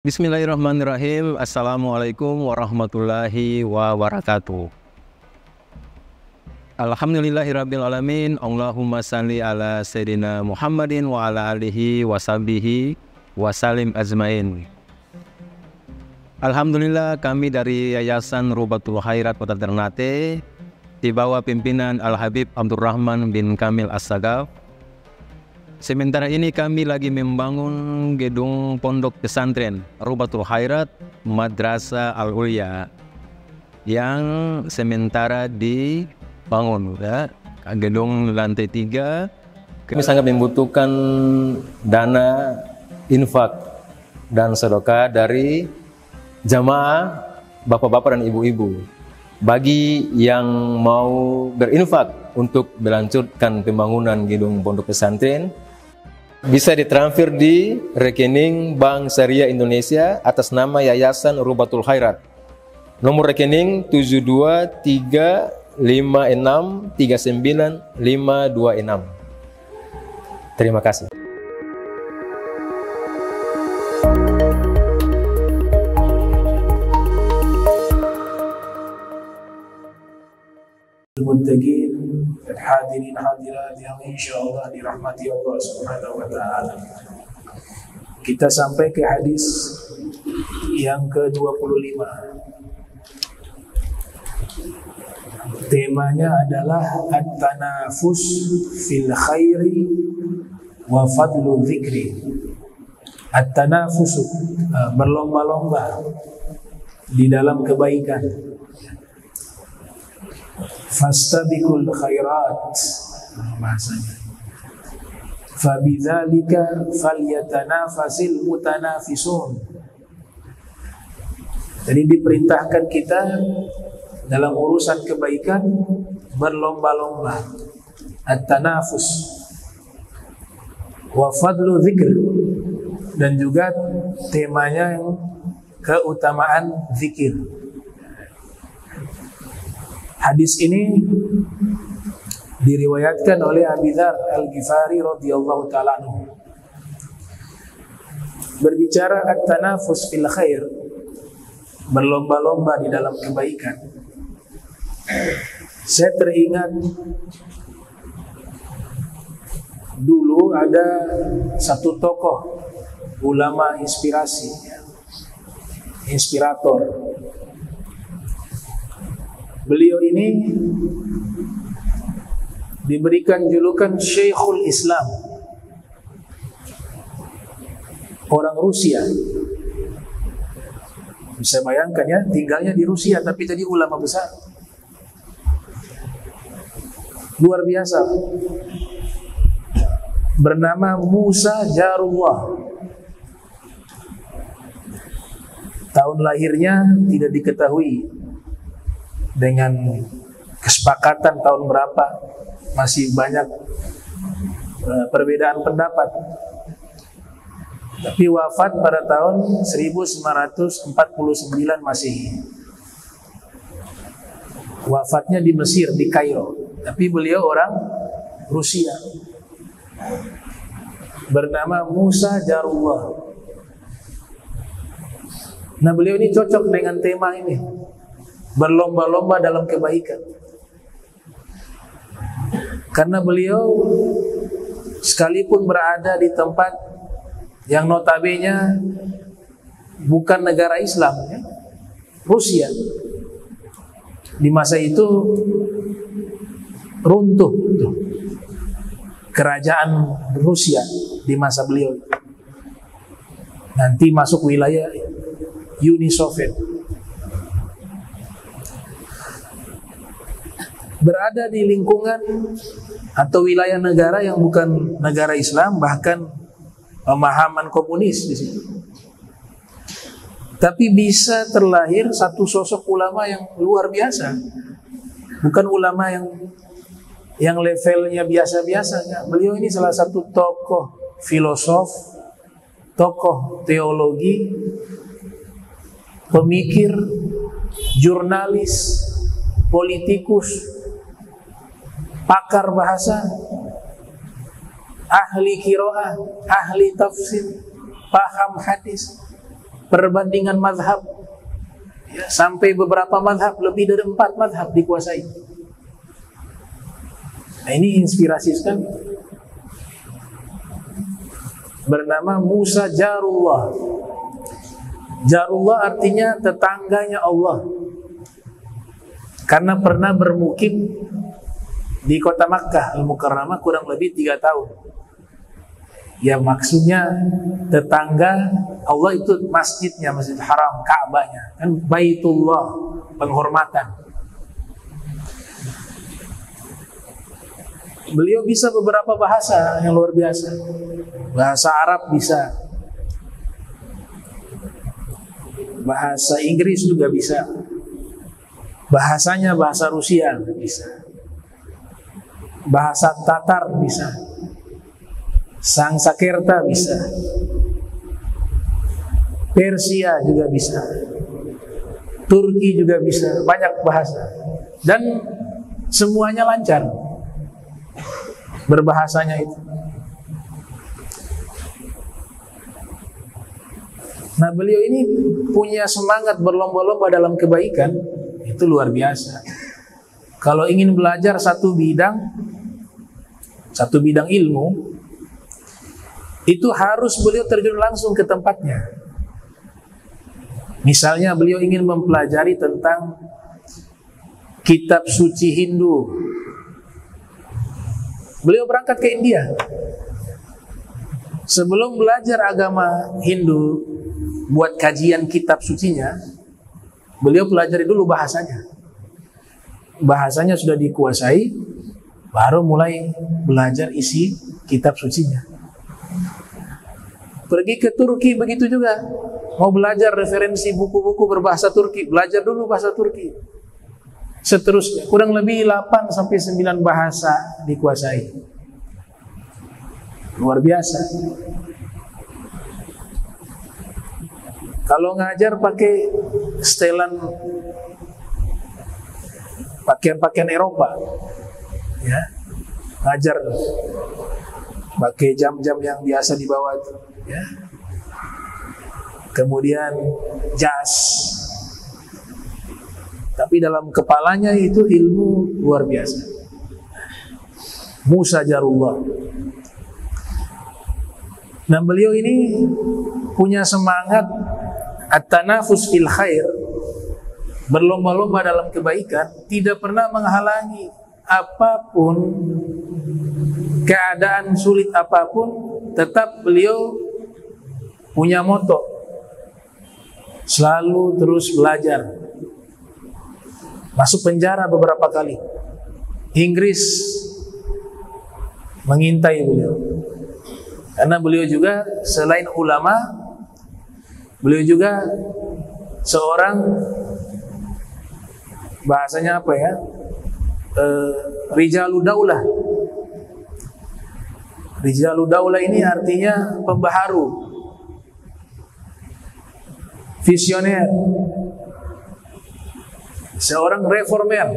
Bismillahirrahmanirrahim. Assalamualaikum warahmatullahi wabarakatuh. Alhamdulillahirrabbilalamin. Allahumma salli ala Sayyidina Muhammadin wa ala alihi wa sahbihi wa salim azmain. Alhamdulillah, kami dari Yayasan Rubatul Khairat Kota Ternate di bawah pimpinan Al-Habib Abdurrahman bin Kamil As-Sagaf. Sementara ini kami lagi membangun gedung pondok pesantren Rubatul Khairat Madrasah Al-Ulya yang sementara dibangun, ya. Gedung lantai 3. Kami sangat membutuhkan dana infak dan sedekah dari jamaah bapak-bapak dan ibu-ibu. Bagi yang mau berinfak untuk melanjutkan pembangunan gedung pondok pesantren, bisa ditransfer di rekening Bank Syariah Indonesia atas nama Yayasan Rubatul Khairat. Nomor rekening 7235639526. Terima kasih. Muttaqin dan hadirin hadirat yang insyaallah dirahmati Allah Subhanahu wa taala. Kita sampai ke hadis yang ke-25. Temanya adalah at-tanafus fil khairi wa fadlu dzikri. At-tanafus, berlomba-lomba di dalam kebaikan. Fastabiqul khairat, bahasanya. Fabidzalika falyatanafasil mutanafisun. Jadi diperintahkan kita dalam urusan kebaikan berlomba-lomba. At-tanafus wa fadlu dzikr, dan juga temanya yang keutamaan zikir. Hadis ini diriwayatkan oleh Abi Dzar Al-Ghifari radhiyallahu ta'ala anhu. Berbicara at-tanafus fil khair, berlomba-lomba di dalam kebaikan. Saya teringat dulu ada satu tokoh ulama inspirasi, inspirator. Beliau ini diberikan julukan Syekhul Islam, orang Rusia. Bisa bayangkan ya, tinggalnya di Rusia tapi tadi ulama besar. Luar biasa. Bernama Musa Jarullah. Tahun lahirnya tidak diketahui. Dengan kesepakatan tahun berapa, masih banyak perbedaan pendapat. Tapi wafat pada tahun 1949 Masehi. Wafatnya di Mesir, di Kairo. Tapi beliau orang Rusia. Bernama Musa Jarullah. Nah, beliau ini cocok dengan tema ini. Berlomba-lomba dalam kebaikan. Karena beliau sekalipun berada di tempat yang notabene bukan negara Islam, ya, Rusia. Di masa itu runtuh kerajaan Rusia di masa beliau. Nanti masuk wilayah Uni Soviet. Berada di lingkungan atau wilayah negara yang bukan negara Islam, bahkan pemahaman komunis di situ. Tapi bisa terlahir satu sosok ulama yang luar biasa. Bukan ulama yang levelnya biasa-biasa. Beliau ini salah satu tokoh filosof, tokoh teologi, pemikir, jurnalis, politikus, pakar bahasa, ahli qiraah, ahli tafsir, paham hadis. perbandingan mazhab, ya, sampai beberapa mazhab, lebih dari 4 mazhab dikuasai. Nah, ini inspirasi sekali. Bernama Musa Jarullah. Jarullah artinya tetangganya Allah, karena pernah bermukim di kota Makkah Al-Mukarramah kurang lebih 3 tahun. Ya, maksudnya tetangga Allah itu masjidnya, Masjidil Haram, Ka'bahnya, kan Baitullah, penghormatan. Beliau bisa beberapa bahasa yang luar biasa. Bahasa Arab bisa, bahasa Inggris juga bisa, bahasanya bahasa Rusia bisa, bahasa Tatar bisa, Sangsakerta bisa, Persia juga bisa, Turki juga bisa, banyak bahasa. Dan semuanya lancar berbahasanya itu. Nah, beliau ini punya semangat berlomba-lomba dalam kebaikan, itu luar biasa. Kalau ingin belajar satu bidang ilmu, itu harus beliau terjun langsung ke tempatnya. Misalnya beliau ingin mempelajari tentang kitab suci Hindu, beliau berangkat ke India. Sebelum belajar agama Hindu, buat kajian kitab sucinya, beliau pelajari dulu bahasanya. Bahasanya sudah dikuasai, baru mulai belajar isi kitab sucinya. Pergi ke Turki begitu juga. Mau belajar referensi buku-buku berbahasa Turki, belajar dulu bahasa Turki. Seterusnya, kurang lebih 8-9 bahasa dikuasai. Luar biasa. Kalau ngajar pakai setelan pakaian Eropa, ya, ngajar pakai jam-jam yang biasa dibawa, ya. Kemudian jas, tapi dalam kepalanya itu ilmu luar biasa. Musa Jarullah. Nah, beliau ini punya semangat at-tanafus fil khair, berlomba-lomba dalam kebaikan, tidak pernah menghalangi apapun, keadaan sulit apapun, tetap beliau punya moto, selalu terus belajar. Masuk penjara beberapa kali, Inggris mengintai beliau, karena beliau juga selain ulama, beliau juga seorang, bahasanya apa ya, Rijalud Daulah. Rijalud Daulah ini artinya pembaharu, visioner, seorang reformer,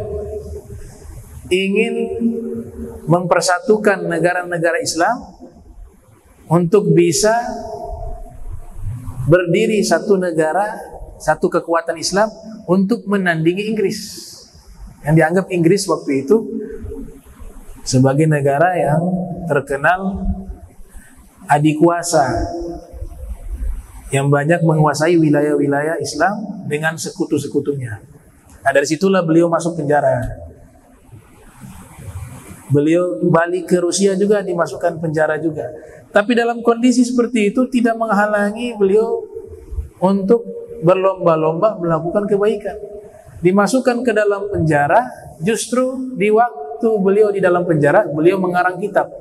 ingin mempersatukan negara-negara Islam untuk bisa berdiri satu negara, satu kekuatan Islam untuk menandingi Inggris, yang dianggap Inggris waktu itu sebagai negara yang terkenal adikuasa, yang banyak menguasai wilayah-wilayah Islam dengan sekutu-sekutunya. Nah, dari situlah beliau masuk penjara. Beliau balik ke Rusia juga, dimasukkan penjara juga. Tapi dalam kondisi seperti itu tidak menghalangi beliau untuk berlomba-lomba melakukan kebaikan. Dimasukkan ke dalam penjara, justru di waktu beliau di dalam penjara, beliau mengarang kitab.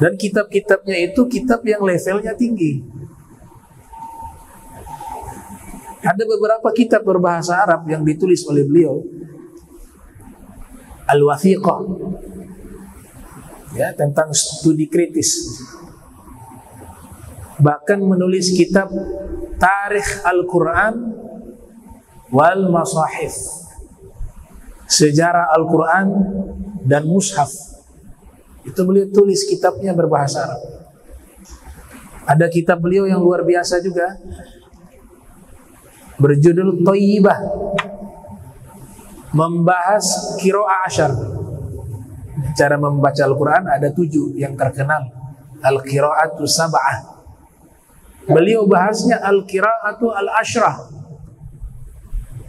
Dan kitab-kitabnya itu kitab yang levelnya tinggi. Ada beberapa kitab berbahasa Arab yang ditulis oleh beliau. Al-Wathiqah, ya, tentang studi kritis. Bahkan menulis kitab Tarikh Al-Quran wal Masahif, sejarah Al-Quran dan Mushaf. Itu beliau tulis kitabnya berbahasa Arab. Ada kitab beliau yang luar biasa juga, berjudul Thayyibah, membahas qiraah asyar. Cara membaca Al-Quran ada 7 yang terkenal. Al-qiraatu sab'ah. Beliau bahasnya al-qiraatu al-ashrah,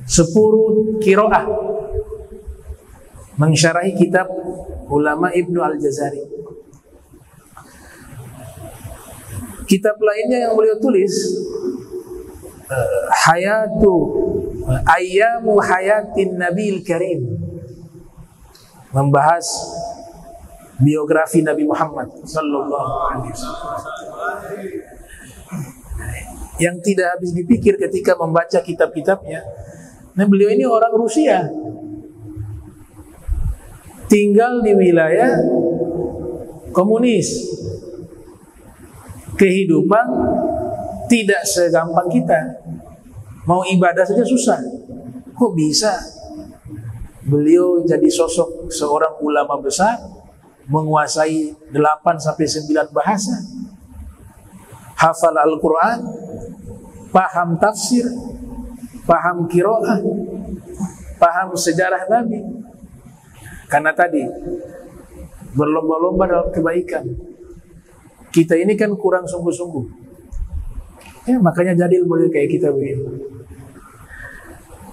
10 qiraah. Mensyarahi kitab ulama Ibnu Al-Jazari. Kitab lainnya yang beliau tulis, Ayyamu Hayatin Nabil Karim, membahas biografi Nabi Muhammad sallallahu alaihi wasallam. Yang tidak habis dipikir ketika membaca kitab-kitabnya. Nah, beliau ini orang Rusia, tinggal di wilayah komunis. Kehidupan tidak segampang kita. Mau ibadah saja susah. Kok bisa beliau jadi sosok seorang ulama besar, menguasai 8-9 bahasa, hafal Al-Quran, paham tafsir, paham qiraah, paham sejarah Nabi. Karena tadi berlomba-lomba dalam kebaikan. Kita ini kan kurang sungguh-sungguh. Ya, makanya jadi mulai kayak kita begini.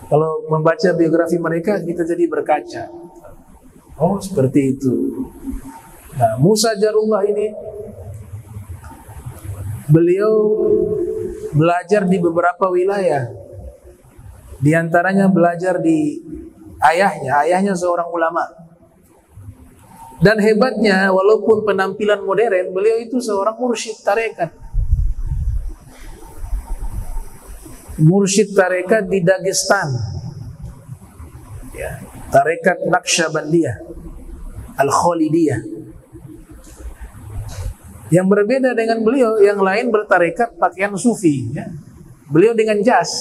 Kalau membaca biografi mereka, kita jadi berkaca. Oh, seperti itu. Nah, Musa Jarullah ini, beliau belajar di beberapa wilayah. Di antaranya belajar di ayahnya. Ayahnya seorang ulama. Dan hebatnya, walaupun penampilan modern, beliau itu seorang mursyid tarekat. Mursyid tarekat di Dagestan, ya, tarekat Naqsyabandiyah, Al-Khalidiyah. Yang berbeda dengan beliau, yang lain bertarekat pakaian sufi, ya. Beliau dengan jas.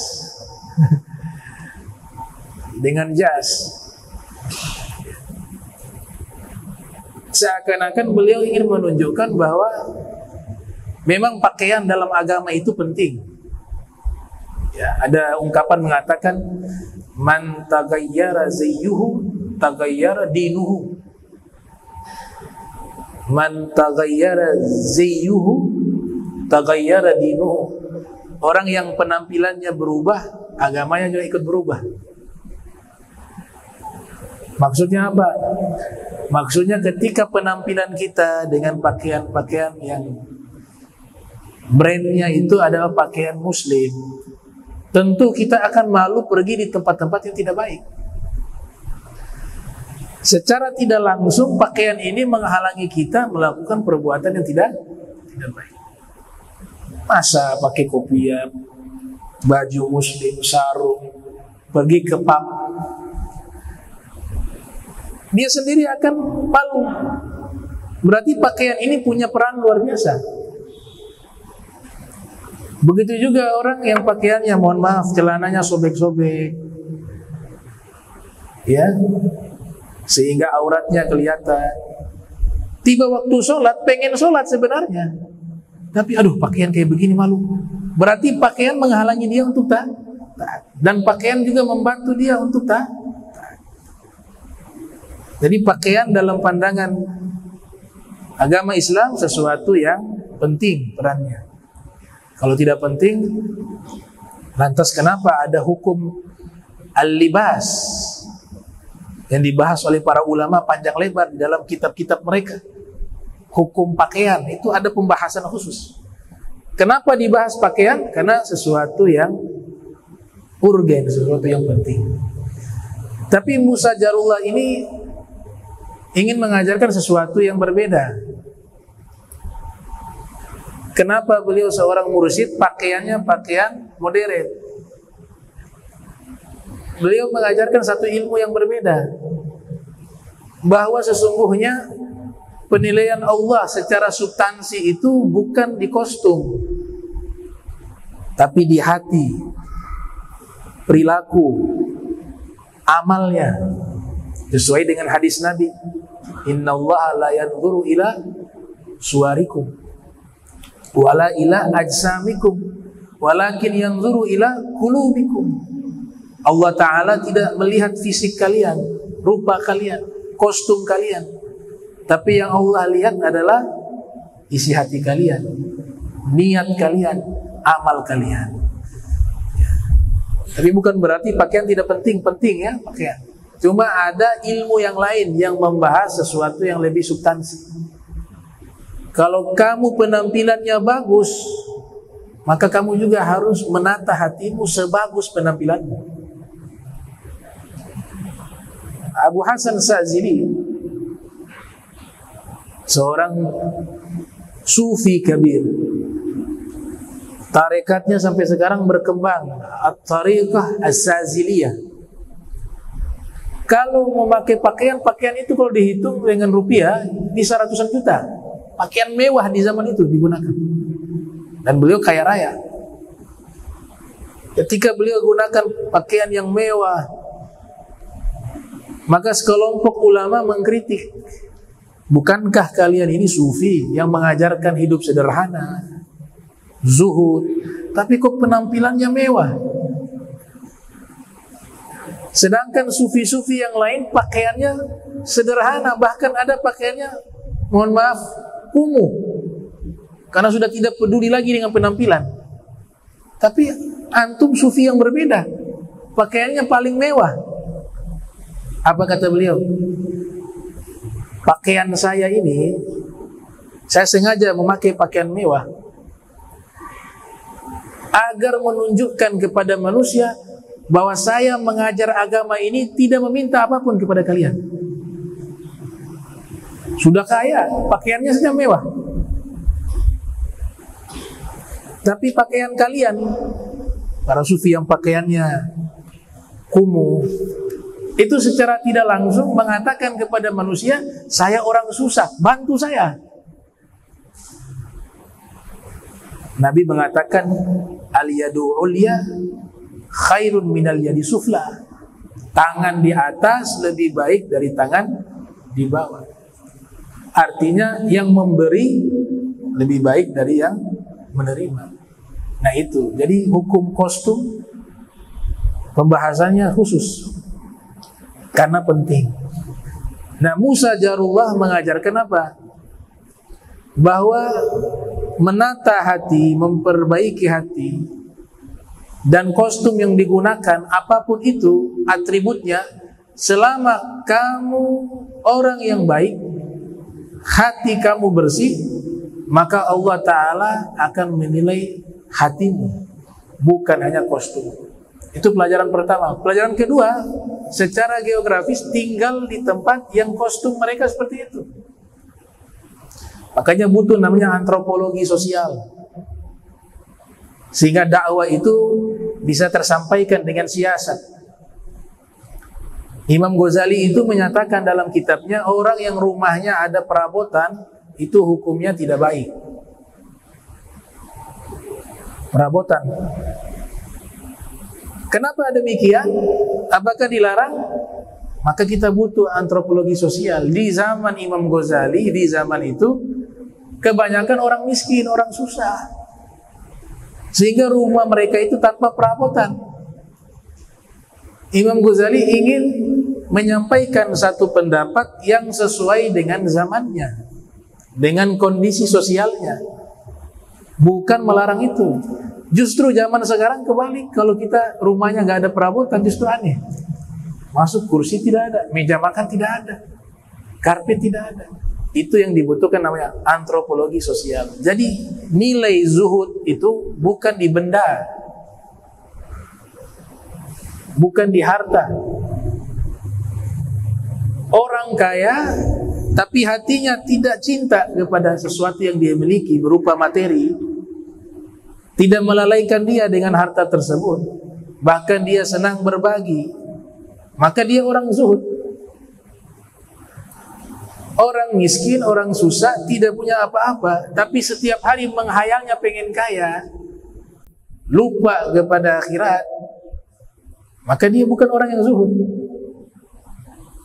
Dengan jas. Seakan-akan beliau ingin menunjukkan bahwa memang pakaian dalam agama itu penting. Ya, ada ungkapan mengatakan man tagayyara zayyuhu tagayyara dinuhu. Man tagayyara zayyuhu tagayyara dinuhu. Orang yang penampilannya berubah, agamanya juga ikut berubah. Maksudnya apa? Maksudnya ketika penampilan kita dengan pakaian-pakaian yang brandnya itu adalah pakaian muslim, tentu kita akan malu pergi di tempat-tempat yang tidak baik. Secara tidak langsung pakaian ini menghalangi kita melakukan perbuatan yang tidak baik. Masa pakai kopiah, baju muslim, sarung, pergi ke pub, dia sendiri akan malu. Berarti pakaian ini punya peran luar biasa. Begitu juga orang yang pakaiannya, mohon maaf, celananya sobek-sobek, ya, sehingga auratnya kelihatan. Tiba waktu sholat, pengen sholat sebenarnya, tapi aduh pakaian kayak begini malu. Berarti pakaian menghalangi dia untuk taat. Dan pakaian juga membantu dia untuk taat. Jadi pakaian dalam pandangan agama Islam sesuatu yang penting perannya. Kalau tidak penting, lantas kenapa ada hukum al-libas yang dibahas oleh para ulama panjang lebar di dalam kitab-kitab mereka? Hukum pakaian itu ada pembahasan khusus. Kenapa dibahas pakaian? Karena sesuatu yang urgen, sesuatu yang penting. Tapi Musa Jarullah ini ingin mengajarkan sesuatu yang berbeda. Kenapa beliau seorang mursyid pakaiannya pakaian modern? Beliau mengajarkan satu ilmu yang berbeda, bahwa sesungguhnya penilaian Allah secara substansi itu bukan di kostum, tapi di hati, perilaku, amalnya. Sesuai dengan hadis Nabi, innallaha la yanzuru ila suwarikum wala ila ajsamikum walakin yanzuru ila qulubikum. Allah Ta'ala tidak melihat fisik kalian, rupa kalian, kostum kalian, tapi yang Allah lihat adalah isi hati kalian, niat kalian, amal kalian. Tapi bukan berarti pakaian tidak penting ya pakaian. Cuma ada ilmu yang lain yang membahas sesuatu yang lebih substansi. Kalau kamu penampilannya bagus, maka kamu juga harus menata hatimu sebagus penampilanmu. Abu Hasan Sazili, seorang sufi kabir, tarekatnya sampai sekarang berkembang, at-tariqah as-Saziliyah. Kalau memakai pakaian itu kalau dihitung dengan rupiah bisa ratusan juta. Pakaian mewah di zaman itu digunakan. Dan beliau kaya raya. Ketika beliau gunakan pakaian yang mewah, maka sekelompok ulama mengkritik, bukankah kalian ini sufi yang mengajarkan hidup sederhana, zuhud, tapi kok penampilannya mewah? Sedangkan sufi-sufi yang lain pakaiannya sederhana, bahkan ada pakaiannya, mohon maaf, kumuh, karena sudah tidak peduli lagi dengan penampilan. Tapi antum sufi yang berbeda, pakaiannya paling mewah. Apa kata beliau? Pakaian saya ini, saya sengaja memakai pakaian mewah agar menunjukkan kepada manusia bahwa saya mengajar agama ini tidak meminta apapun kepada kalian. Sudah kaya, pakaiannya saja mewah. Tapi pakaian kalian, para sufi yang pakaiannya kumuh, itu secara tidak langsung mengatakan kepada manusia, saya orang susah, bantu saya. Nabi mengatakan, al-yadu ulya khairun minal yadi sufla. Tangan di atas lebih baik dari tangan di bawah. Artinya yang memberi lebih baik dari yang menerima. Nah itu, jadi hukum kostum pembahasannya khusus karena penting. Nah, Musa Jarullah mengajarkan apa? Bahwa menata hati, memperbaiki hati, dan kostum yang digunakan apapun itu atributnya, selama kamu orang yang baik, hati kamu bersih, maka Allah Ta'ala akan menilai hatimu, bukan hanya kostum. Itu pelajaran pertama. Pelajaran kedua, secara geografis tinggal di tempat yang kostum mereka seperti itu. Makanya butuh namanya antropologi sosial, sehingga dakwah itu bisa tersampaikan dengan siasat. Imam Ghazali itu menyatakan dalam kitabnya, orang yang rumahnya ada perabotan itu hukumnya tidak baik. Perabotan. Kenapa demikian? Apakah dilarang? Maka kita butuh antropologi sosial. Di zaman Imam Ghazali, di zaman itu kebanyakan orang miskin, orang susah, sehingga rumah mereka itu tanpa perabotan. Imam Ghazali ingin menyampaikan satu pendapat yang sesuai dengan zamannya, dengan kondisi sosialnya, bukan melarang itu. Justru zaman sekarang kebalik, kalau kita rumahnya nggak ada perabotan justru aneh. Masuk kursi tidak ada, meja makan tidak ada, karpet tidak ada. Itu yang dibutuhkan namanya antropologi sosial. Jadi nilai zuhud itu bukan di benda, bukan di harta. Orang kaya tapi hatinya tidak cinta kepada sesuatu yang dia miliki berupa materi, tidak melalaikan dia dengan harta tersebut, bahkan dia senang berbagi, maka dia orang zuhud. Orang miskin, orang susah, tidak punya apa-apa, tapi setiap hari menghayalnya pengen kaya, lupa kepada akhirat, maka dia bukan orang yang zuhud.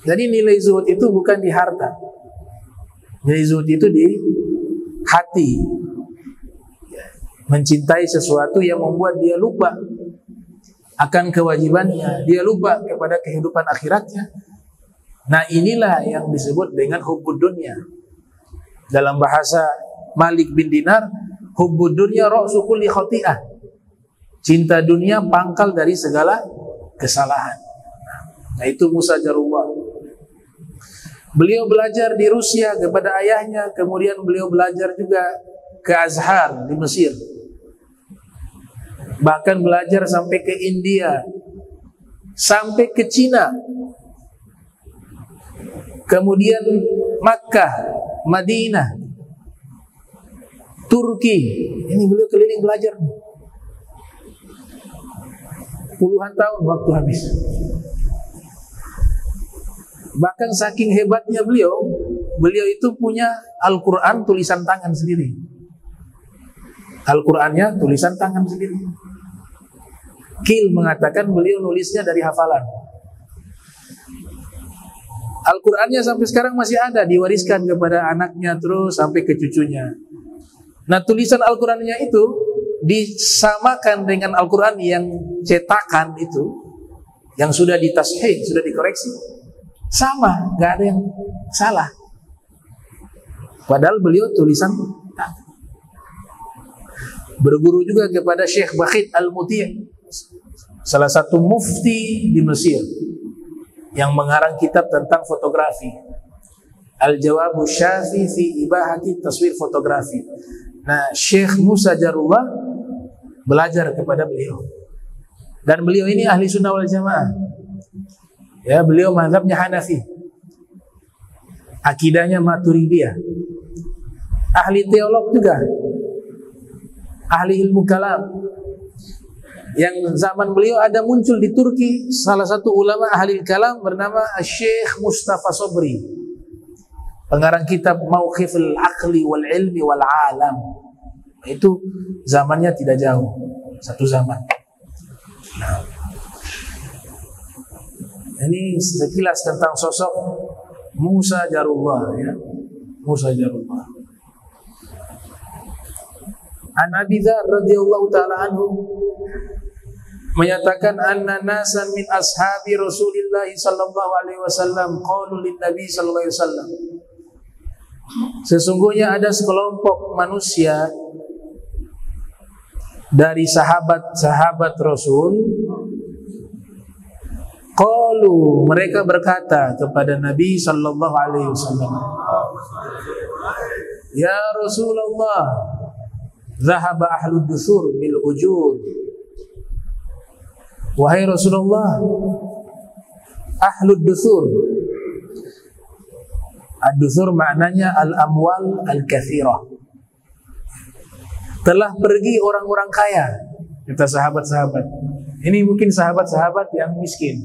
Jadi nilai zuhud itu bukan di harta, nilai zuhud itu di hati. mencintai sesuatu yang membuat dia lupa akan kewajibannya, dia lupa kepada kehidupan akhiratnya. Nah, inilah yang disebut dengan hubbud dunya. Dalam bahasa Malik bin Dinar, hubbud dunya ra'su kulli khati'ah. Cinta dunia pangkal dari segala kesalahan. Nah, itu Musa Jarullah. Beliau belajar di Rusia kepada ayahnya, kemudian beliau belajar juga ke Azhar di Mesir. Bahkan belajar sampai ke India, sampai ke Cina, kemudian Makkah, Madinah, Turki. Ini beliau keliling belajar. Puluhan tahun waktu habis. Bahkan saking hebatnya beliau itu punya Al-Quran tulisan tangan sendiri. Al-Qurannya tulisan tangan sendiri. Kil mengatakan beliau nulisnya dari hafalan. Al-Qurannya sampai sekarang masih ada, diwariskan kepada anaknya terus sampai ke cucunya. Nah, tulisan Al-Qurannya itu disamakan dengan Al-Quran yang cetakan itu, yang sudah ditashih, sudah dikoreksi. Sama, nggak ada yang salah. Padahal beliau tulisan tangan. Berguru juga kepada Syekh Bakhit Al-Muti', salah satu mufti di Mesir, yang mengarang kitab tentang fotografi, Al-Jawabu Syafi fi Ibahati Taswir Fotografi. Nah, Syekh Musa Jarullah belajar kepada beliau. Dan beliau ini ahli sunnah wal jamaah. Ya, beliau mazhabnya Hanafi. Akidahnya Maturidiyah. Ahli teolog juga. Ahli ilmu kalam. Yang zaman beliau ada muncul di Turki salah satu ulama ahli kalam bernama Syekh Mustafa Sobri, pengarang kitab Mauqiful Aqli wal Ilmi wal Alam. Itu zamannya tidak jauh, satu zaman. Nah, ini sekilas tentang sosok Musa Jarullah, ya. Musa Jarullah. An Abi Dzar radhiyallahu taala anhu menyatakan anna nasan min ashabi Rasulillah sallallahu alaihi wasallam qalu lin Nabi sallallahu alaihi wasallam, sesungguhnya ada sekelompok manusia dari sahabat-sahabat Rasul, qalu, mereka berkata kepada Nabi sallallahu alaihi wasallam, ya Rasulullah, zahaba ahlud dusur bil ujur. Wahai Rasulullah, ahlud dusur. Ad-dusur maknanya al-amwal al-kathirah. Telah pergi orang-orang kaya, kata sahabat-sahabat. Ini mungkin sahabat-sahabat yang miskin,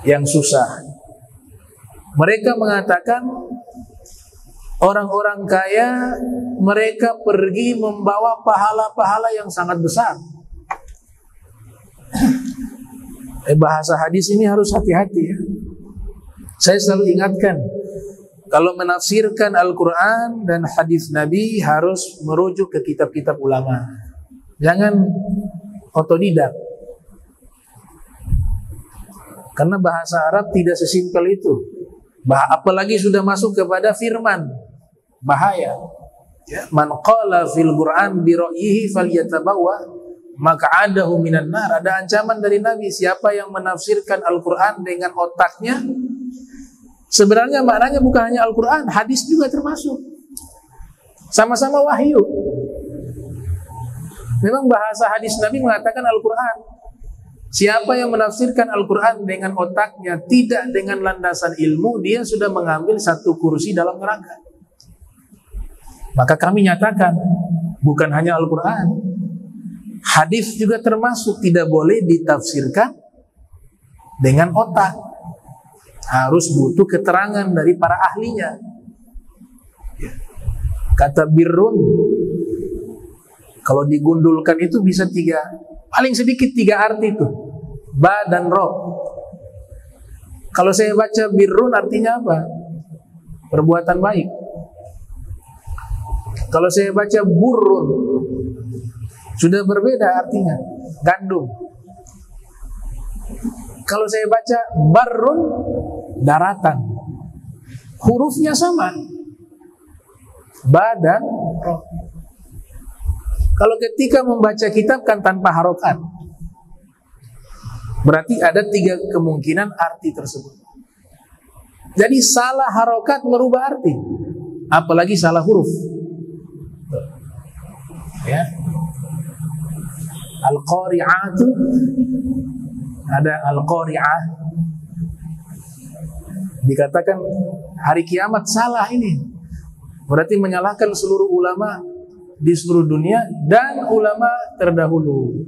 yang susah. Mereka mengatakan orang-orang kaya mereka pergi membawa pahala-pahala yang sangat besar. Bahasa hadis ini harus hati-hati, ya. Saya selalu ingatkan, kalau menafsirkan Al-Quran dan hadis Nabi harus merujuk ke kitab-kitab ulama. Jangan otodidak. Karena bahasa Arab tidak sesimpel itu. Apalagi sudah masuk kepada firman, bahaya. Man qala fil Qur'an bi ra'yihi falyatabawa maq'adahu minan nar. Ada ancaman dari Nabi, siapa yang menafsirkan Al-Quran dengan otaknya, sebenarnya maknanya bukan hanya Al-Quran, hadis juga termasuk. Sama-sama wahyu. Memang bahasa hadis Nabi mengatakan Al-Quran. Siapa yang menafsirkan Al-Quran dengan otaknya, tidak dengan landasan ilmu, dia sudah mengambil satu kursi dalam neraka. Maka kami nyatakan, bukan hanya Al-Quran, hadis juga termasuk, tidak boleh ditafsirkan dengan otak. Harus butuh keterangan dari para ahlinya. Kata birrun, kalau digundulkan itu bisa paling sedikit tiga arti itu, ba dan ro. Kalau saya baca birrun artinya apa? Perbuatan baik. Kalau saya baca burun, sudah berbeda artinya, gandum. Kalau saya baca barun, daratan. Hurufnya sama, ba dan ro. Kalau ketika membaca kitab kan tanpa harokat, berarti ada 3 kemungkinan arti tersebut. Jadi salah harokat merubah arti, apalagi salah huruf. Ya, al-qari'atu, ada al-qari'ah, dikatakan hari kiamat, salah ini. Berarti menyalahkan seluruh ulama di seluruh dunia dan ulama terdahulu.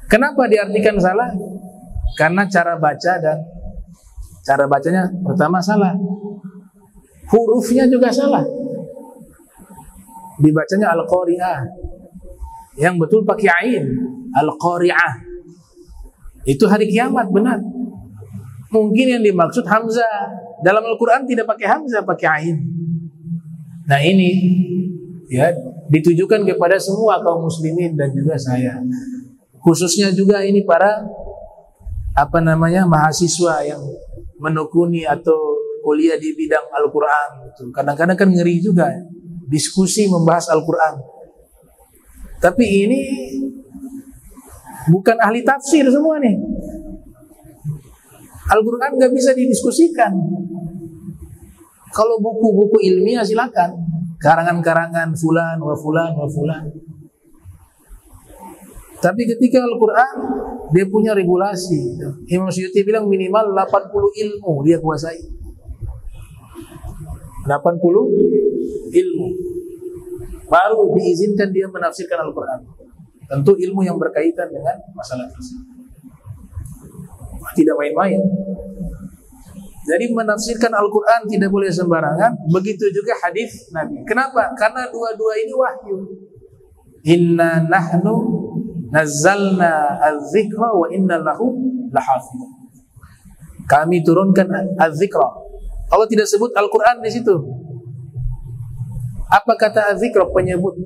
Kenapa diartikan salah? Karena cara baca dan cara bacanya pertama salah. Hurufnya juga salah. Dibacanya al-qari'ah. Yang betul pakai ain, al-qari'ah. Itu hari kiamat, benar. Mungkin yang dimaksud hamzah. Dalam Al-Quran tidak pakai hamzah, pakai ain. Nah ini ya ditujukan kepada semua kaum muslimin dan juga saya. Khususnya juga ini para mahasiswa yang menekuni atau kuliah di bidang Al-Quran. Kadang-kadang kan ngeri juga diskusi membahas Al-Quran. Tapi ini bukan ahli tafsir semua nih. Al-Quran gak bisa didiskusikan. Kalau buku-buku ilmiah silakan, karangan-karangan fulan wa fulan wa fulan. Tapi ketika Al-Quran, dia punya regulasi. Imam Suyuti bilang minimal 80 ilmu dia kuasai. 80 ilmu baru diizinkan dia menafsirkan Al-Quran. Tentu ilmu yang berkaitan dengan masalah tersebut. Tidak main-main. Jadi menafsirkan Al-Quran tidak boleh sembarangan. Begitu juga hadis Nabi. Kenapa? Karena dua-dua ini wahyu. Inna nahnu nazzalna az-zikra wa inna lahu lahafidh. Kami turunkan az-zikra. Allah tidak sebut Al-Quran di situ. Apa kata az-zikra? Penyebut.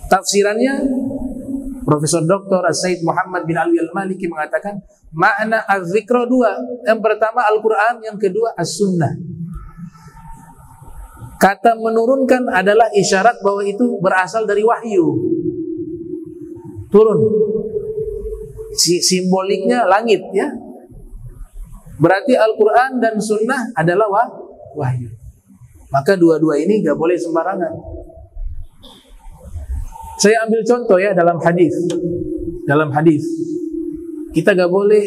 Tafsirannya Profesor Dr. Said Muhammad bin Ali Al-Maliki mengatakan makna az-zikra 2. Yang pertama Al-Quran, yang kedua as-sunnah. Kata menurunkan adalah isyarat bahwa itu berasal dari wahyu. Turun. Simboliknya langit ya. Berarti Al-Quran dan sunnah adalah wahyu. Maka dua-dua ini gak boleh sembarangan. Saya ambil contoh ya dalam hadis. Dalam hadis kita gak boleh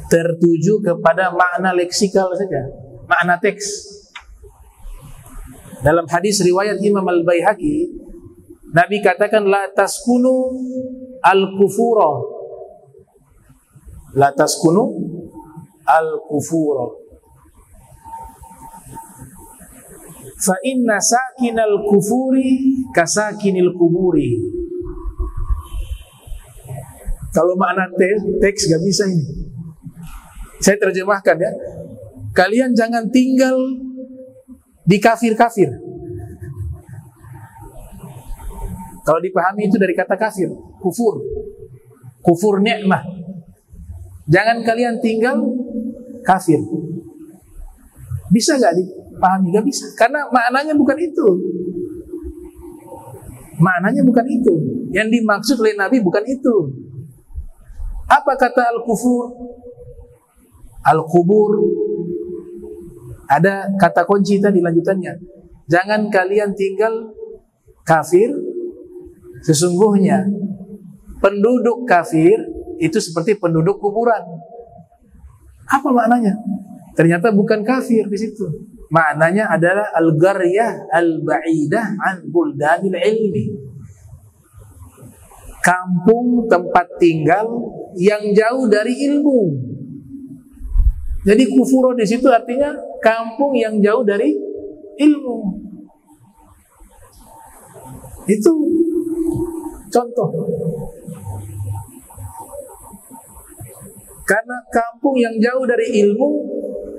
tertuju kepada makna leksikal saja, makna teks. Dalam hadis riwayat Imam Al-Baihaqi, Nabi katakan la taskunu al-kufura. La taskunu al-kufura. Fa inna sakinal kufuri kasakinil kuburi. Kalau makna teks gak bisa ini. Saya terjemahkan ya. Kalian jangan tinggal di kafir-kafir. Kalau dipahami itu dari kata kafir, kufur. Kufur ni'mah. Jangan kalian tinggal kafir. Bisa gak dipahami? Gak bisa. Karena maknanya bukan itu. Maknanya bukan itu. Yang dimaksud oleh Nabi bukan itu. Apa kata al-kufur? Al-kubur. Ada kata kunci tadi lanjutannya. Jangan kalian tinggal kafir. Sesungguhnya penduduk kafir itu seperti penduduk kuburan. Apa maknanya? Ternyata bukan kafir di situ. Maknanya adalah al-garyah al-ba'idah an buldanil ilmi. Kampung tempat tinggal yang jauh dari ilmu. Jadi kufuro di situ artinya kampung yang jauh dari ilmu. Itu contoh. Karena kampung yang jauh dari ilmu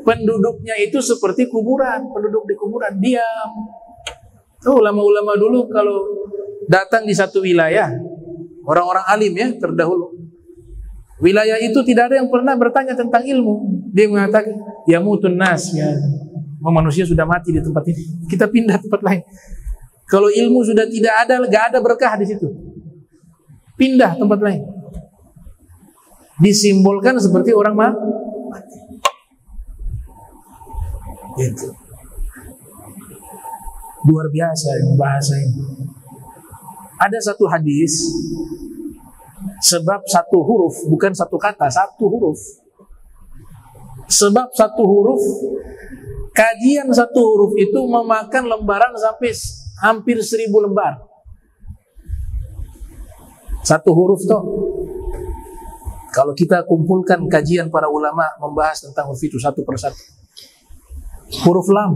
penduduknya itu seperti kuburan, penduduk di kuburan, diam. Ulama-ulama dulu kalau datang di satu wilayah, orang-orang alim ya terdahulu, wilayah itu tidak ada yang pernah bertanya tentang ilmu. Dia mengatakan, ya mutun nas, ya manusia sudah mati di tempat ini, kita pindah tempat lain. Kalau ilmu sudah tidak ada, gak ada berkah di situ, pindah tempat lain. Disimbolkan seperti orang mati. Gitu. Luar biasa yang bahasa ini. Ada satu hadis, sebab satu huruf, bukan satu kata, satu huruf. Sebab satu huruf, kajian satu huruf itu memakan lembaran sampai hampir 1000 lembar. Satu huruf toh. Kalau kita kumpulkan kajian para ulama membahas tentang huruf itu satu persatu. Huruf lam.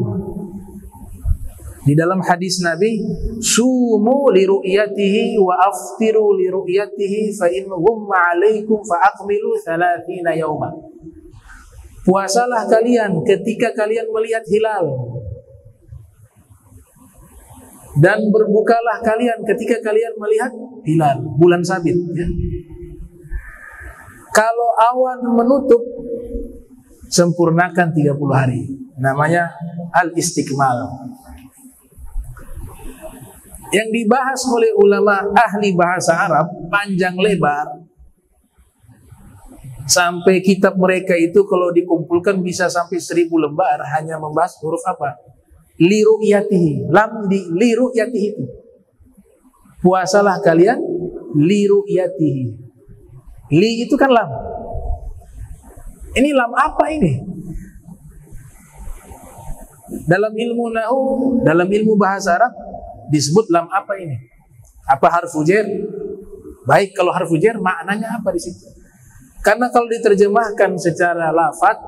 Di dalam hadis Nabi, sumu li ru'yatihi wa aftiru li ru'yatihi fa in ghumma 'alaikum fa aqmilu 30 yawman. Puasalah kalian ketika kalian melihat hilal, dan berbukalah kalian ketika kalian melihat hilal, bulan sabit ya. Kalau awan menutup, sempurnakan 30 hari. Namanya al-istiqmal. Yang dibahas oleh ulama ahli bahasa Arab panjang lebar, sampai kitab mereka itu kalau dikumpulkan bisa sampai 1000 lembar hanya membahas huruf apa? Li ru'yatihi. Lam di li ru'yatihi itu. Puasalah kalian li ru'yatihi. Li itu kan lam. Ini lam apa ini? Dalam ilmu nahwu, dalam ilmu bahasa Arab disebut lam apa ini? Apa harfu jar? Baik, kalau harfu jar maknanya apa di situ? Karena kalau diterjemahkan secara lafaz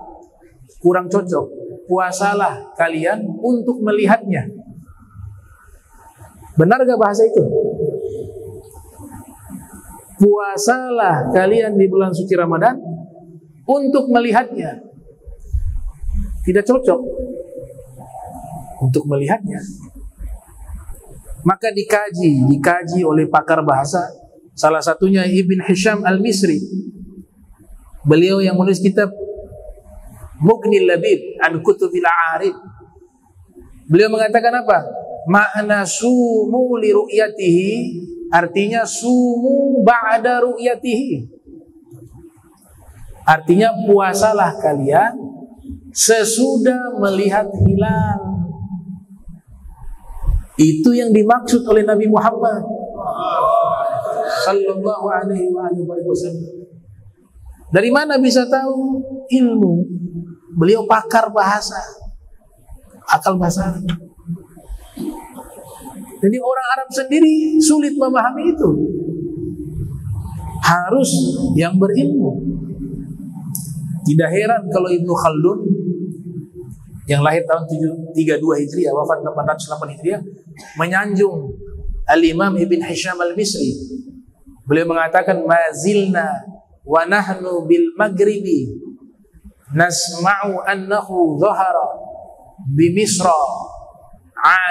kurang cocok. Puasalah kalian untuk melihatnya. Benar gak bahasa itu? Puasalah kalian di bulan suci Ramadan untuk melihatnya. Tidak cocok. Untuk melihatnya. Maka dikaji oleh pakar bahasa. Salah satunya Ibn Hisham Al-Misri. Beliau yang menulis kitab Mughnil Labib an Kutubil A'arib. Beliau mengatakan apa? Makna sumu li ru'yatihi, artinya sumu ba'da ru'yatihi. Artinya puasalah kalian sesudah melihat hilal. Itu yang dimaksud oleh Nabi Muhammad sallallahu alaihi wasallam. Dari mana bisa tahu? Ilmu. Beliau pakar bahasa, akal bahasa. Jadi orang Arab sendiri sulit memahami itu. Harus yang berilmu. Tidak heran kalau Ibnu Khaldun yang lahir tahun 732 Hijriah, wafat 808 Hijriah, menyanjung Al-Imam Ibn Hisham Al-Misri. Beliau mengatakan, mazilna wa nahnu bil maghribi nasma'u annahu dhahara bi Misra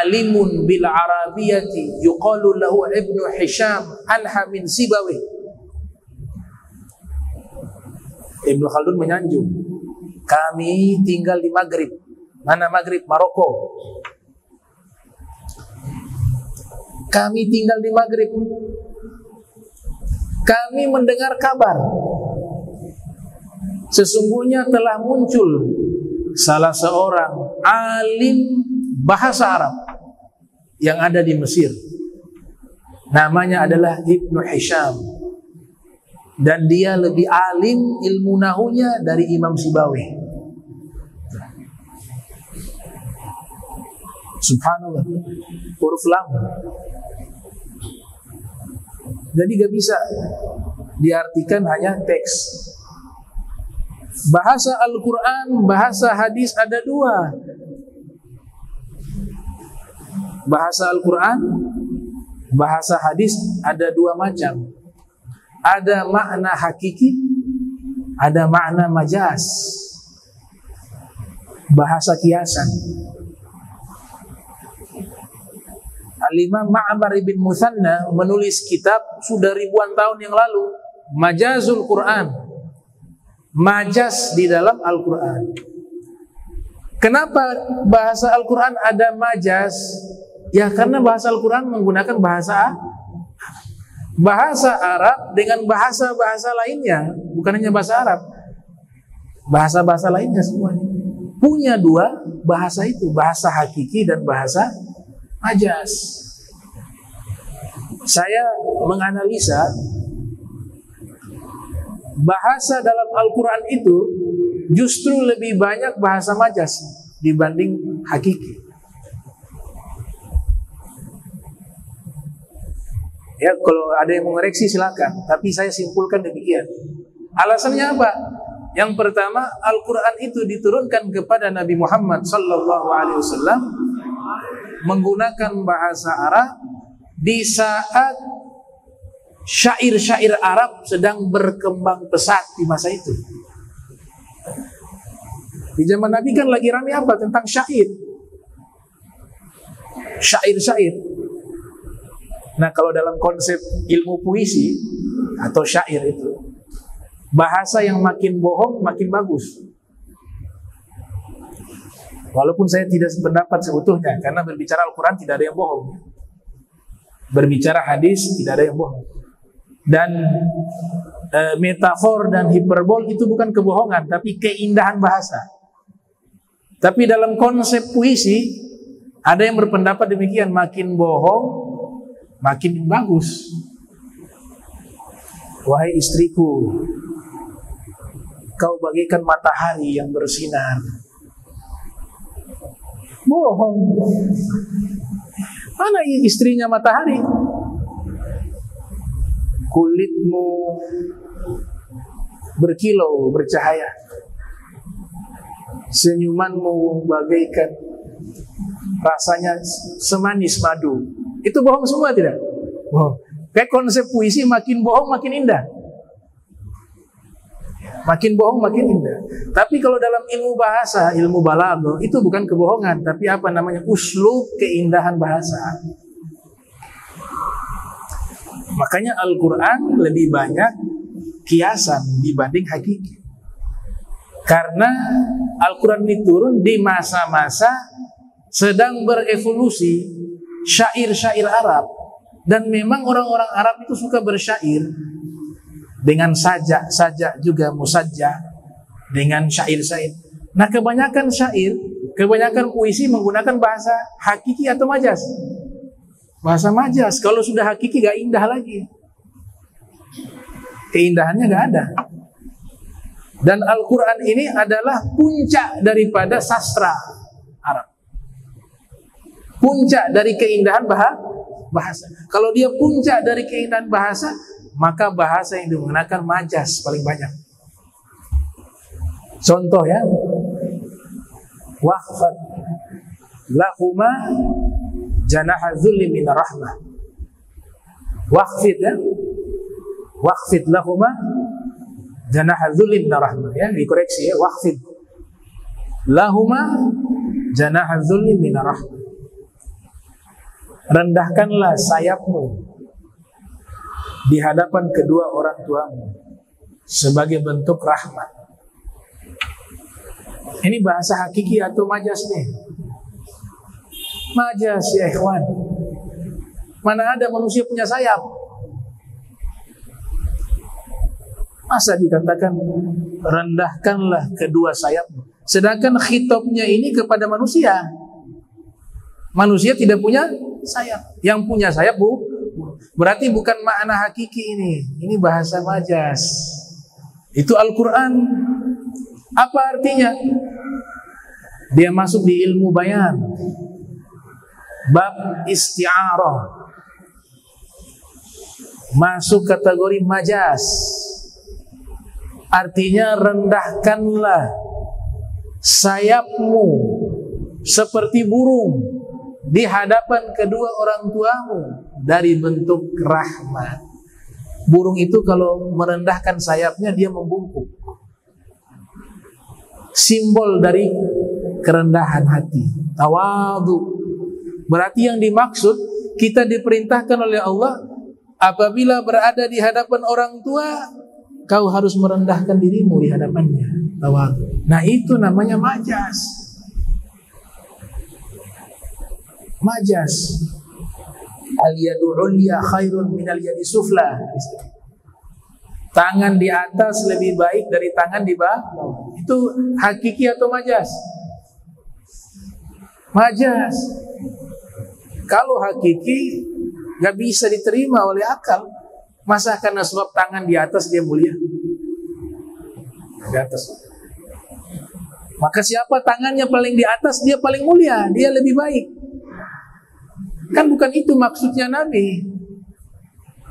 alimun bil arabiyati yuqalu lahu Ibnu Hisham anha min Sibawi. Ibnu Khaldun menyanjung, kami tinggal di Maghrib. Mana Maghrib? Maroko. Kami tinggal di Maghrib. Kami mendengar kabar, sesungguhnya telah muncul salah seorang alim bahasa Arab yang ada di Mesir. Namanya adalah Ibnu Hisham. Dan dia lebih alim ilmu nahunya dari Imam Sibawi. Subhanallah. Huruf lam. Jadi gak bisa diartikan hanya teks. Bahasa Al-Quran, bahasa hadis ada dua. Bahasa Al-Quran, bahasa hadis ada dua macam. Ada makna hakiki, ada makna majaz. bahasa kiasan. Al-Imam Ma'mar ibn Muthanna menulis kitab sudah ribuan tahun yang lalu, Majazul Quran, majaz di dalam Al-Quran. Kenapa bahasa Al-Quran ada majaz? Ya karena bahasa Al-Quran menggunakan bahasa Arab dengan bahasa-bahasa lainnya, bukan hanya bahasa Arab, bahasa-bahasa lainnya semuanya punya dua bahasa itu, bahasa hakiki dan bahasa majaz. Saya menganalisa bahasa dalam Al-Quran itu justru lebih banyak bahasa majaz dibanding hakiki. Ya, kalau ada yang mengoreksi silakan, tapi saya simpulkan demikian. Alasannya apa? Yang pertama, Al-Quran itu diturunkan kepada Nabi Muhammad SAW menggunakan bahasa Arab di saat syair-syair Arab sedang berkembang pesat di masa itu. Di zaman Nabi kan lagi ramai apa? Tentang syair. Syair-syair. Nah, kalau dalam konsep ilmu puisi atau syair itu, bahasa yang makin bohong makin bagus. Walaupun saya tidak sependapat seutuhnya, karena berbicara Al-Quran tidak ada yang bohong, berbicara hadis tidak ada yang bohong, dan metafor dan hiperbol itu bukan kebohongan, tapi keindahan bahasa. Tapi dalam konsep puisi ada yang berpendapat demikian, makin bohong makin bagus. Wahai istriku, kau bagaikan matahari yang bersinar. Bohong. Mana istrinya matahari? Kulitmu berkilau bercahaya, senyumanmu bagaikan rasanya semanis madu. Itu bohong semua tidak? Bohong. Kayak konsep puisi, makin bohong makin indah. Makin bohong makin indah. Tapi kalau dalam ilmu bahasa, ilmu balaghah, itu bukan kebohongan, tapi apa namanya? Uslub, keindahan bahasa. Makanya Al-Quran lebih banyak kiasan dibanding hakiki. Karena Al-Quran ini turun di masa-masa sedang berevolusi syair-syair Arab, dan memang orang-orang Arab itu suka bersyair dengan sajak juga musajjah, dengan syair-syair. Nah, kebanyakan syair, kebanyakan puisi menggunakan bahasa hakiki atau majaz. Bahasa majaz. Kalau sudah hakiki gak indah lagi, keindahannya gak ada. Dan Al-Quran ini adalah puncak daripada sastra Arab, puncak dari keindahan bahasa. Kalau dia puncak dari keindahan bahasa, maka bahasa yang digunakan majaz paling banyak. Contoh ya, waqfat lahuma janaha dzulli minar rahmah. Waqfit ya, waqfit lahuma janaha dzulli minar rahmah, ya, dikoreksi ya, waqfit lahuma janaha dzulli minar rahmah. Rendahkanlah sayapmu di hadapan kedua orang tuamu sebagai bentuk rahmat. Ini bahasa hakiki atau majaz nih? Majaz ya ikhwan. Mana ada manusia punya sayap? Masa dikatakan rendahkanlah kedua sayapmu, sedangkan khitabnya ini kepada manusia. Manusia tidak punya sayap. Yang punya sayap berarti bukan makna hakiki ini. Ini bahasa majaz. Itu Al-Quran. Apa artinya? Dia masuk di ilmu bayan, bab isti'arah, masuk kategori majaz. Artinya rendahkanlah sayapmu seperti burung di hadapan kedua orang tuamu dari bentuk rahmat. Burung itu kalau merendahkan sayapnya dia membungkuk. Simbol dari kerendahan hati, tawadhu. Berarti yang dimaksud, kita diperintahkan oleh Allah, apabila berada di hadapan orang tua, kau harus merendahkan dirimu di hadapannya, tawadhu. Nah itu namanya majas. Majas. Al-yadu ulya khairun minal yadi sufla. Tangan di atas lebih baik dari tangan di bawah. Itu hakiki atau majas? Majas. Kalau hakiki gak bisa diterima oleh akal. Masa karena sebab tangan di atas dia mulia? Di atas. Maka siapa tangannya paling di atas, dia paling mulia, dia lebih baik. Kan bukan itu maksudnya Nabi.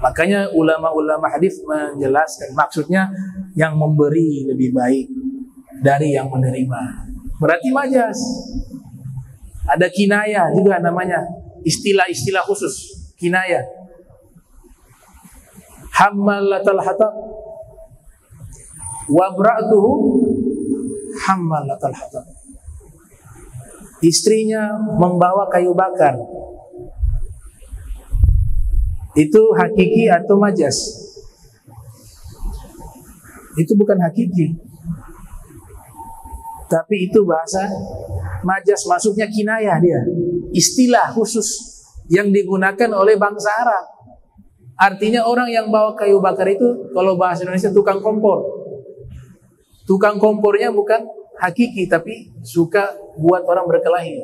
Makanya ulama-ulama hadis menjelaskan maksudnya yang memberi lebih baik dari yang menerima. Berarti majas. Ada kinayah juga namanya, istilah-istilah khusus kinayah. Hammalatal hatab wa imra'atuhu hammalatal hatab. Istrinya membawa kayu bakar. Itu hakiki atau majas? Itu bukan hakiki, tapi itu bahasa majas, masuknya kinayah dia. Istilah khusus yang digunakan oleh bangsa Arab. Artinya orang yang bawa kayu bakar itu, kalau bahasa Indonesia tukang kompor. Tukang kompornya bukan hakiki, tapi suka buat orang berkelahi.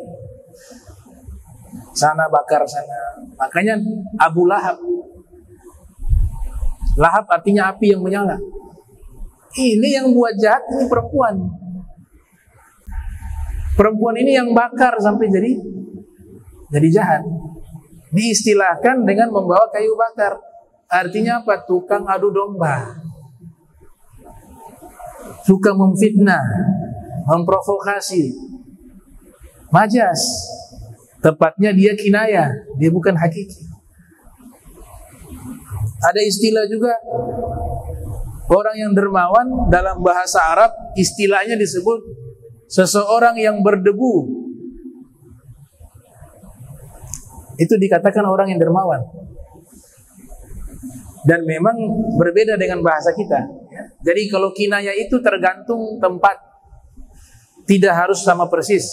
Sana bakar sana. Makanya Abu Lahab. Lahab artinya api yang menyala. Ini yang buat jahat, ini perempuan. Perempuan ini yang bakar sampai jadi jahat. Diistilahkan dengan membawa kayu bakar. Artinya apa? Tukang adu domba. Suka memfitnah, memprovokasi. Majas. Tepatnya dia kinayah, dia bukan hakiki. Ada istilah juga, orang yang dermawan dalam bahasa Arab, istilahnya disebut seseorang yang berdebu. Itu dikatakan orang yang dermawan. Dan memang berbeda dengan bahasa kita. Jadi kalau kinayah itu tergantung tempat, tidak harus sama persis.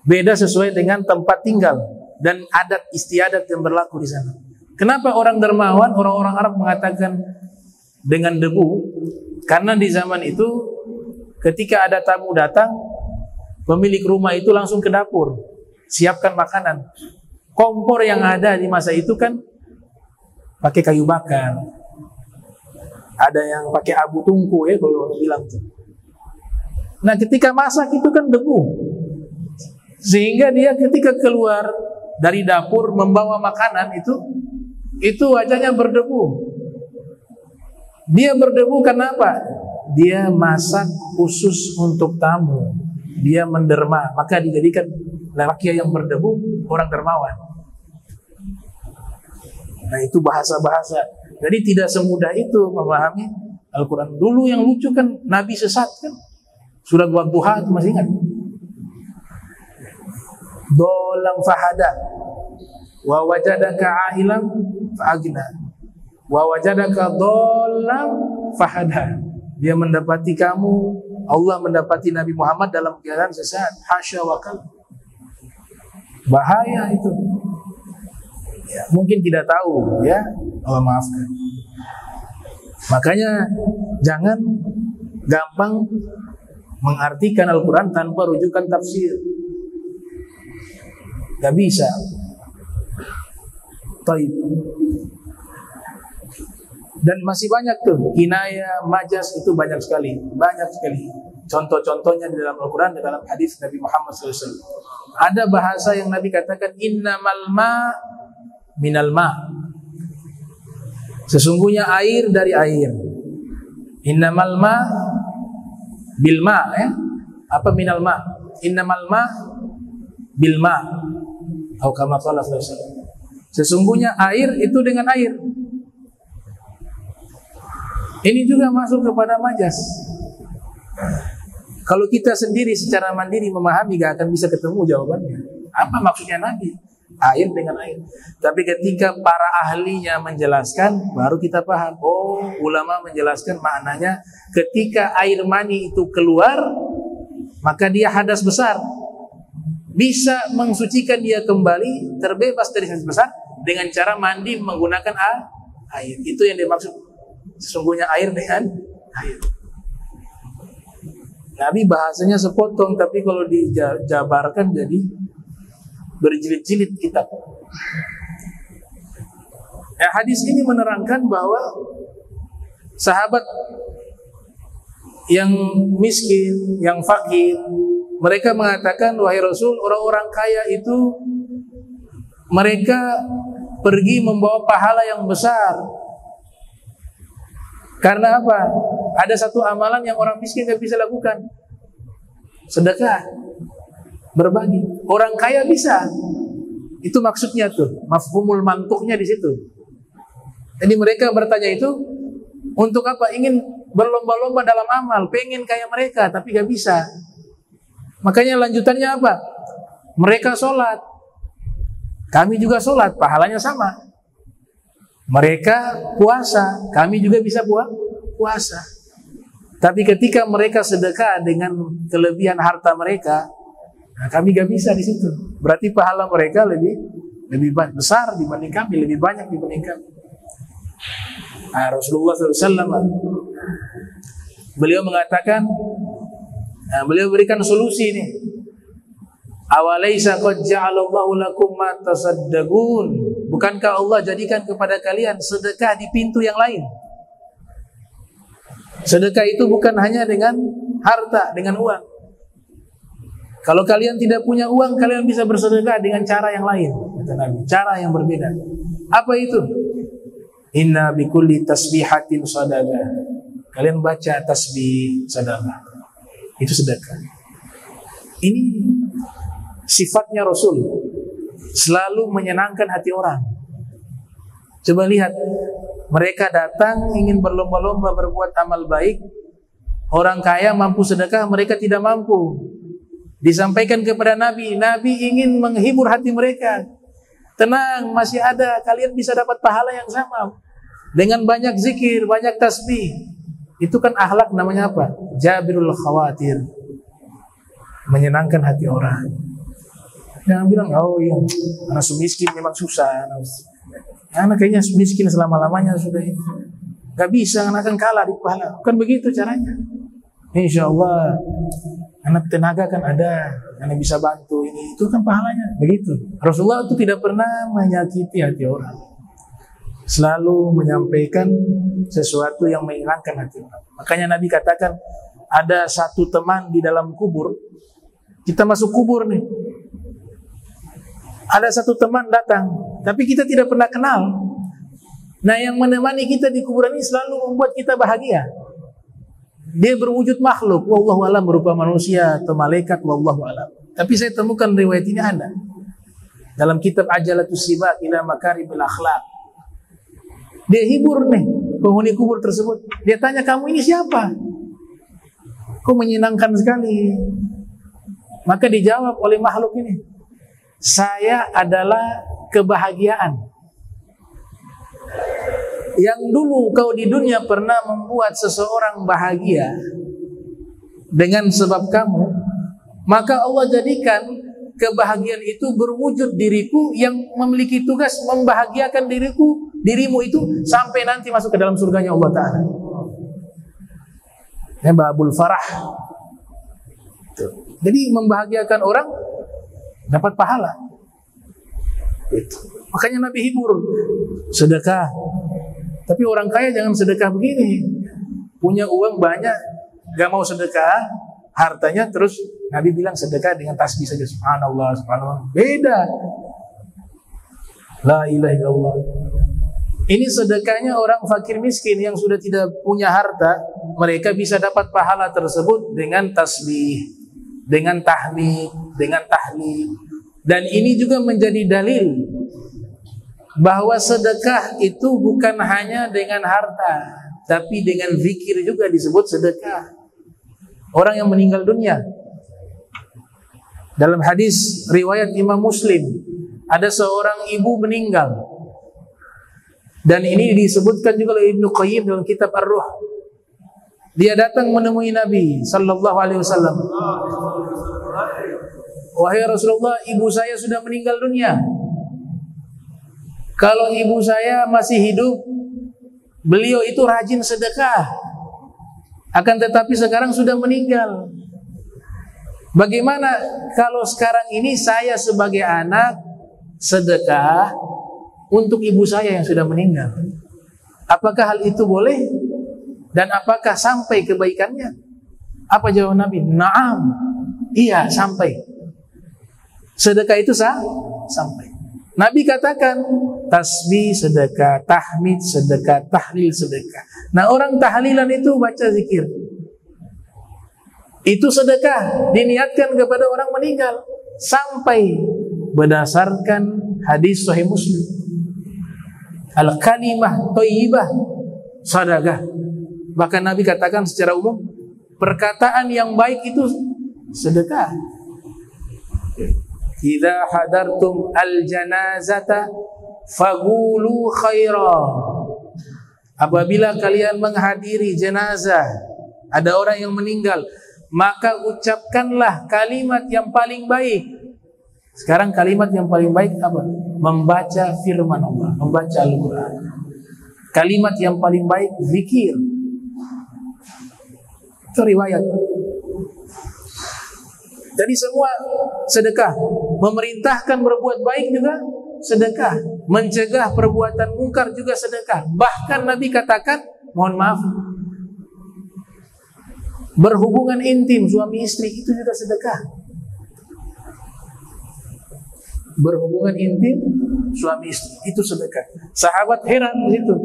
Beda sesuai dengan tempat tinggal dan adat istiadat yang berlaku di sana. Kenapa orang dermawan, orang-orang Arab mengatakan dengan debu? Karena di zaman itu ketika ada tamu datang, pemilik rumah itu langsung ke dapur, siapkan makanan. Kompor yang ada di masa itu kan pakai kayu bakar. Ada yang pakai abu tungku ya kalau bilang tuh. Nah ketika masak itu kan debu. Sehingga dia ketika keluar dari dapur membawa makanan itu wajahnya berdebu. Dia berdebu karena apa? Dia masak khusus untuk tamu. Dia menderma, maka dijadikan lelaki yang berdebu orang dermawan. Nah itu bahasa-bahasa. Jadi tidak semudah itu memahami Al-Quran. Dulu yang lucu kan Nabi sesat kan. Surah Wadduha masih ingat? Dolang fahada wa wajadaka ahilan fa'agna wa wajadaka dolang fahada. Dia mendapati kamu, Allah mendapati Nabi Muhammad dalam keadaan sesat. Hasya wa kal. Bahaya itu ya, mungkin tidak tahu ya, Allah maafkan. Makanya jangan gampang mengartikan Al-Quran tanpa rujukan tafsir. Gak bisa. Taib. Dan masih banyak tuh kinayah, majas itu banyak sekali, contoh-contohnya di dalam Al-Quran, di dalam hadis Nabi Muhammad SAW. Ada bahasa yang Nabi katakan innamal ma minal ma. Sesungguhnya air dari air. Innamal ma bil ma ya. Apa minal ma? Innamal ma bil ma. Atau kama qala sallallahu alaihi wasallam. Sesungguhnya air itu dengan air. Ini juga masuk kepada majas. Kalau kita sendiri secara mandiri memahami, gak akan bisa ketemu jawabannya. Apa maksudnya Nabi? Air dengan air. Tapi ketika para ahlinya menjelaskan, baru kita paham. Oh, ulama menjelaskan maknanya ketika air mani itu keluar, maka dia hadas besar. Bisa mensucikan dia kembali, terbebas dari hadas besar dengan cara mandi menggunakan air. Itu yang dimaksud. Sesungguhnya air dengan air. Nabi bahasanya sepotong, tapi kalau dijabarkan jadi berjilid-jilid kitab. Ya, hadis ini menerangkan bahwa sahabat yang miskin, yang fakir, mereka mengatakan, wahai Rasul, orang-orang kaya itu mereka pergi membawa pahala yang besar. Karena apa? Ada satu amalan yang orang miskin tidak bisa lakukan. Sedekah, berbagi. Orang kaya bisa. Itu maksudnya tuh, mafhumul mantuknya di situ. Jadi mereka bertanya itu untuk apa? Ingin berlomba-lomba dalam amal, pengen kayak mereka, tapi gak bisa. Makanya lanjutannya apa? Mereka sholat, kami juga sholat, pahalanya sama. Mereka puasa, kami juga bisa puasa. Tapi ketika mereka sedekah dengan kelebihan harta mereka, nah kami gak bisa di situ. Berarti pahala mereka lebih besar dibanding kami, lebih banyak dibanding kami. Nah, Rasulullah SAW beliau mengatakan, beliau berikan solusi ini. Awalaysa qad ja'alallahu lakum ma tasaddaqun. Bukankah Allah jadikan kepada kalian sedekah di pintu yang lain? Sedekah itu bukan hanya dengan harta, dengan uang. Kalau kalian tidak punya uang, kalian bisa bersedekah dengan cara yang lain, kata Nabi. Cara yang berbeda. Apa itu? Inna bikulli tasbihatin sadaqah. Kalian baca tasbih sadaqah. Itu sedekah. Ini sifatnya Rasul, selalu menyenangkan hati orang. Coba lihat, mereka datang ingin berlomba-lomba berbuat amal baik. Orang kaya mampu sedekah, mereka tidak mampu. Disampaikan kepada Nabi, Nabi ingin menghibur hati mereka. Tenang, masih ada, kalian bisa dapat pahala yang sama. Dengan banyak zikir, banyak tasbih. Itu kan akhlak, namanya apa? Jabirul khawatir. Menyenangkan hati orang. Jangan bilang, oh iya, anak miskin memang susah. Anak kayaknya miskin selama-lamanya sudah ini. Gak bisa, anak akan kalah di pahala. Bukan begitu caranya. Insya Allah, anak tenaga kan ada, anak bisa bantu ini, itu kan pahalanya. Begitu. Rasulullah itu tidak pernah menyakiti hati orang. Selalu menyampaikan sesuatu yang menyenangkan hati orang. Makanya Nabi katakan, ada satu teman di dalam kubur. Kita masuk kubur nih. Ada satu teman datang, tapi kita tidak pernah kenal. Nah, yang menemani kita di kuburan ini selalu membuat kita bahagia. Dia berwujud makhluk, wallahu alam, berupa manusia atau malaikat, wallahu alam. Tapi saya temukan riwayat ini ada dalam kitab Ajalatus Sibak ila Makarimil Akhlaq. Dia hibur nih penghuni kubur tersebut. Dia tanya, kamu ini siapa? Kok menyenangkan sekali. Maka dijawab oleh makhluk ini, saya adalah kebahagiaan. Yang dulu kau di dunia pernah membuat seseorang bahagia dengan sebab kamu, maka Allah jadikan kebahagiaan itu berwujud diriku yang memiliki tugas membahagiakan dirimu itu sampai nanti masuk ke dalam surganya Allah Ta'ala. Ini babul farah. Jadi membahagiakan orang dapat pahala. Makanya Nabi hibur, sedekah. Tapi orang kaya jangan sedekah begini. Punya uang banyak, gak mau sedekah hartanya, terus Nabi bilang sedekah dengan tasbih saja. Subhanallah, subhanallah. Beda. La ilaha illallah. Ini sedekahnya orang fakir miskin yang sudah tidak punya harta. Mereka bisa dapat pahala tersebut dengan tasbih, dengan tahmid, dengan tahlil. Dan ini juga menjadi dalil bahwa sedekah itu bukan hanya dengan harta, tapi dengan zikir juga disebut sedekah. orang yang meninggal dunia. Dalam hadis riwayat Imam Muslim, ada seorang ibu meninggal. Dan ini disebutkan juga oleh Ibnu Qayyim dalam kitab Ar-Ruh. Dia datang menemui Nabi sallallahu alaihi wasallam. Wahai Rasulullah, ibu saya sudah meninggal dunia. Kalau ibu saya masih hidup, beliau itu rajin sedekah. Akan tetapi sekarang sudah meninggal. Bagaimana kalau sekarang ini saya sebagai anak sedekah untuk ibu saya yang sudah meninggal? Apakah hal itu boleh? Dan apakah sampai kebaikannya? Apa jawab Nabi? Naam. Iya, sampai. Sedekah itu sampai. Nabi katakan tasbih sedekah, tahmid sedekah, tahlil sedekah. Nah, orang tahlilan itu baca zikir. Itu sedekah diniatkan kepada orang meninggal sampai berdasarkan hadis Sahih Muslim. Al-kalimah thayyibah sedekah. Bahkan Nabi katakan secara umum, perkataan yang baik itu sedekah. Idza hadartum al-janazata faqulu khaira. Apabila kalian menghadiri jenazah, ada orang yang meninggal, maka ucapkanlah kalimat yang paling baik. Sekarang kalimat yang paling baik apa? Membaca firman Allah, membaca Al-Quran. Kalimat yang paling baik zikir. Itu riwayat. Jadi semua sedekah. Memerintahkan berbuat baik juga sedekah. Mencegah perbuatan mungkar juga sedekah. Bahkan Nabi katakan, mohon maaf, berhubungan intim suami istri itu juga sedekah. Berhubungan intim suami istri itu sedekah. Sahabat heran di situ.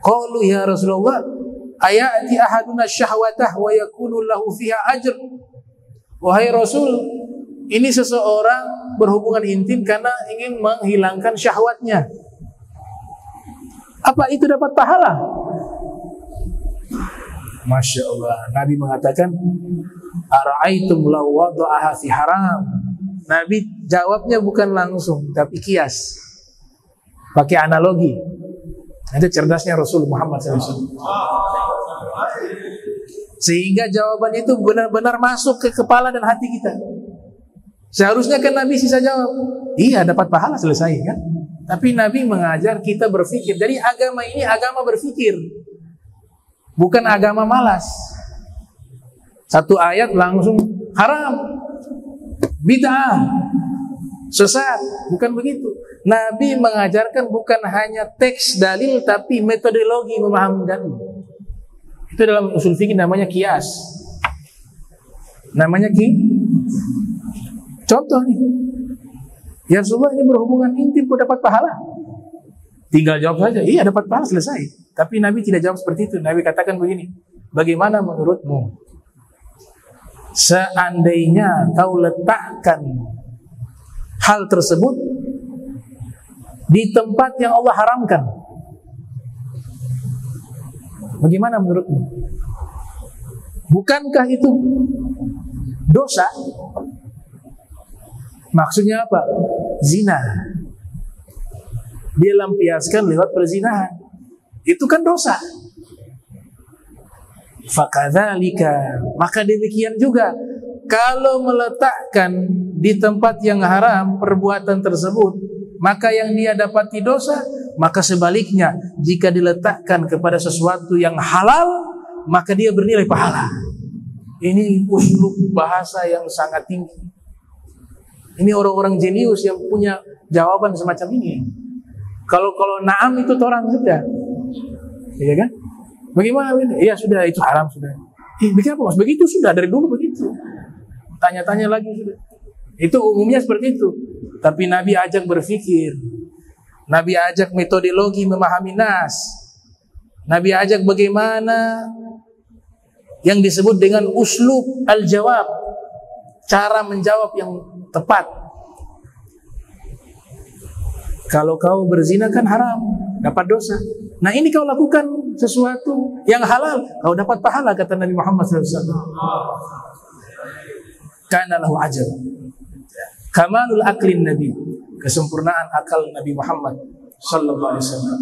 Qalu ya Rasulullah, ayati ahaduna syahwatah wa yakunu lahu fiha ajr. Wahai Rasul, ini seseorang berhubungan intim karena ingin menghilangkan syahwatnya. Apa itu dapat pahala? Masya Allah. Nabi mengatakan, ara'aitum law wada'aha fi haram. Nabi jawabnya bukan langsung, tapi kias. Pakai analogi. Itu cerdasnya Rasul Muhammad SAW. Sehingga jawaban itu benar-benar masuk ke kepala dan hati kita. Seharusnya kan Nabi sisa jawab, iya dapat pahala, selesai kan. Tapi Nabi mengajar kita berpikir. Jadi agama ini agama berpikir, bukan agama malas. Satu ayat langsung haram, bid'ah, sesat. Bukan begitu. Nabi mengajarkan bukan hanya teks dalil, tapi metodologi memahami dalil. Itu dalam usul fikih namanya kias. Namanya contoh nih. Ya Rasulullah, ini berhubungan intim kok dapat pahala? Tinggal jawab saja, iya dapat pahala, selesai. Tapi Nabi tidak jawab seperti itu. Nabi katakan begini, bagaimana menurutmu seandainya kau letakkan hal tersebut di tempat yang Allah haramkan? Bagaimana menurutmu? Bukankah itu dosa? Maksudnya apa? Zina. Dia lampiaskan lewat perzinahan. Itu kan dosa. Fakadzalika, maka demikian juga kalau meletakkan di tempat yang haram perbuatan tersebut, maka yang dia dapati dosa. Maka sebaliknya, jika diletakkan kepada sesuatu yang halal, maka dia bernilai pahala. Ini uslub bahasa yang sangat tinggi. Ini orang-orang jenius yang punya jawaban semacam ini. Kalau naam itu orang sudah, iya kan? Bagaimana? Iya sudah, itu haram sudah. Bikin apa mas? Begitu sudah, dari dulu begitu. Tanya-tanya lagi sudah. Itu umumnya seperti itu. Tapi Nabi ajak berpikir. Nabi ajak metodologi memahami nas. Nabi ajak bagaimana yang disebut dengan uslub al-jawab, cara menjawab yang tepat. Kalau kau berzina kan haram, dapat dosa. Nah ini kau lakukan sesuatu yang halal, kau dapat pahala, kata Nabi Muhammad SAW. Kana lahu ajr. Kamalul aklin Nabi, kesempurnaan akal Nabi Muhammad sallallahu alaihi wasallam.